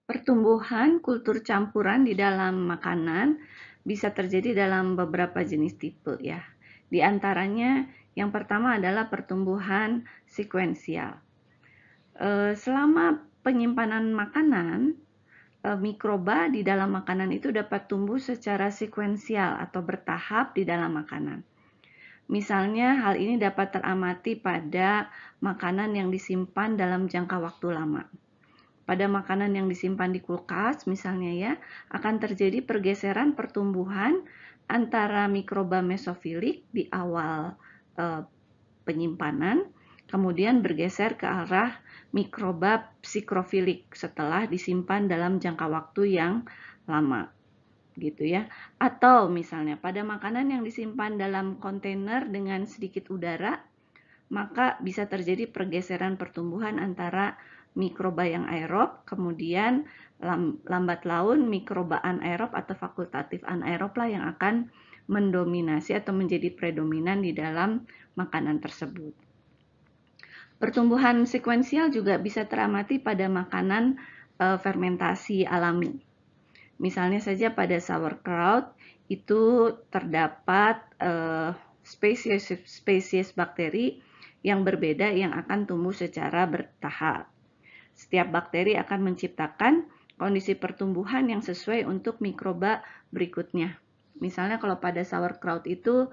Pertumbuhan kultur campuran di dalam makanan bisa terjadi dalam beberapa jenis tipe ya. Di antaranya yang pertama adalah pertumbuhan sekuensial. Selama penyimpanan makanan, mikroba di dalam makanan itu dapat tumbuh secara sekuensial atau bertahap di dalam makanan. Misalnya, hal ini dapat teramati pada makanan yang disimpan dalam jangka waktu lama. Pada makanan yang disimpan di kulkas, misalnya ya, akan terjadi pergeseran pertumbuhan antara mikroba mesofilik di awal penyimpanan, kemudian bergeser ke arah mikroba psikrofilik setelah disimpan dalam jangka waktu yang lama, gitu ya. Atau misalnya pada makanan yang disimpan dalam kontainer dengan sedikit udara, maka bisa terjadi pergeseran pertumbuhan antara mikroba yang aerob, kemudian lambat laun mikroba anaerob atau fakultatif anaerob lah yang akan mendominasi atau menjadi predominan di dalam makanan tersebut. Pertumbuhan sekuensial juga bisa teramati pada makanan fermentasi alami. Misalnya saja pada sauerkraut itu terdapat spesies bakteri yang berbeda yang akan tumbuh secara bertahap. Setiap bakteri akan menciptakan kondisi pertumbuhan yang sesuai untuk mikroba berikutnya. Misalnya kalau pada sauerkraut itu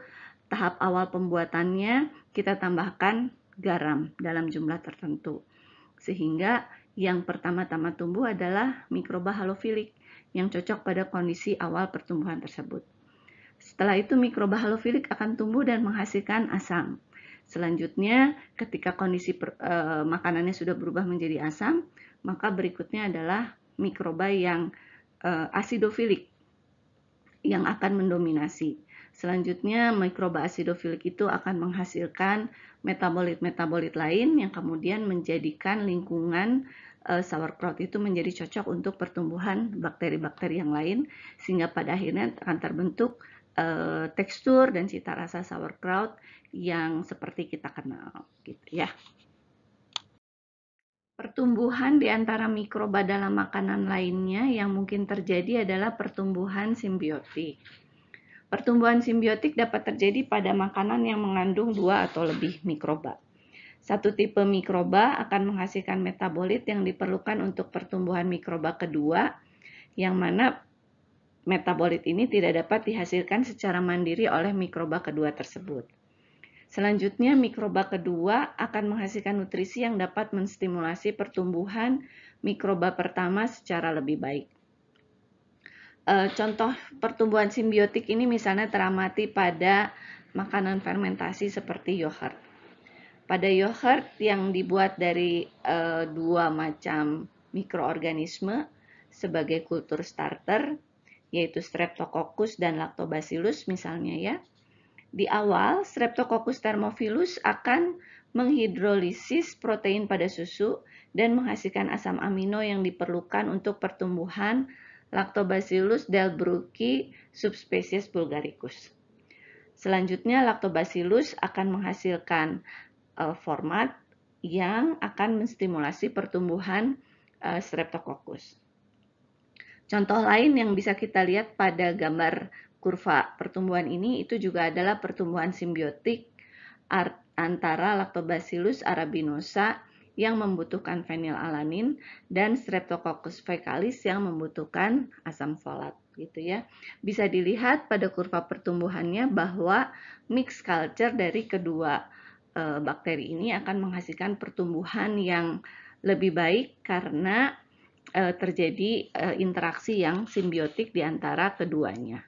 tahap awal pembuatannya kita tambahkan garam dalam jumlah tertentu. Sehingga yang pertama-tama tumbuh adalah mikroba halofilik yang cocok pada kondisi awal pertumbuhan tersebut. Setelah itu mikroba halofilik akan tumbuh dan menghasilkan asam. Selanjutnya, ketika kondisi makanannya sudah berubah menjadi asam, maka berikutnya adalah mikroba yang asidofilik yang akan mendominasi. Selanjutnya, mikroba asidofilik itu akan menghasilkan metabolit-metabolit lain yang kemudian menjadikan lingkungan sauerkraut itu menjadi cocok untuk pertumbuhan bakteri-bakteri yang lain, sehingga pada akhirnya akan terbentuk tekstur dan cita rasa sauerkraut yang seperti kita kenal, gitu ya. Pertumbuhan di antara mikroba dalam makanan lainnya yang mungkin terjadi adalah pertumbuhan simbiotik. Pertumbuhan simbiotik dapat terjadi pada makanan yang mengandung 2 atau lebih mikroba. Satu tipe mikroba akan menghasilkan metabolit yang diperlukan untuk pertumbuhan mikroba kedua, yang mana metabolit ini tidak dapat dihasilkan secara mandiri oleh mikroba kedua tersebut. Selanjutnya, mikroba kedua akan menghasilkan nutrisi yang dapat menstimulasi pertumbuhan mikroba pertama secara lebih baik. Contoh pertumbuhan simbiotik ini misalnya teramati pada makanan fermentasi seperti yogurt. Pada yogurt yang dibuat dari 2 macam mikroorganisme sebagai kultur starter, yaitu Streptococcus dan Lactobacillus misalnya ya. Di awal, Streptococcus thermophilus akan menghidrolisis protein pada susu dan menghasilkan asam amino yang diperlukan untuk pertumbuhan Lactobacillus delbrueckii subspesies bulgaricus. Selanjutnya, Lactobacillus akan menghasilkan format yang akan menstimulasi pertumbuhan Streptococcus. Contoh lain yang bisa kita lihat pada gambar kurva pertumbuhan ini itu juga adalah pertumbuhan simbiotik antara Lactobacillus arabinosa yang membutuhkan fenilalanin dan Streptococcus faecalis yang membutuhkan asam folat, gitu ya. Bisa dilihat pada kurva pertumbuhannya bahwa mix culture dari kedua bakteri ini akan menghasilkan pertumbuhan yang lebih baik karena terjadi interaksi yang simbiotik di antara keduanya.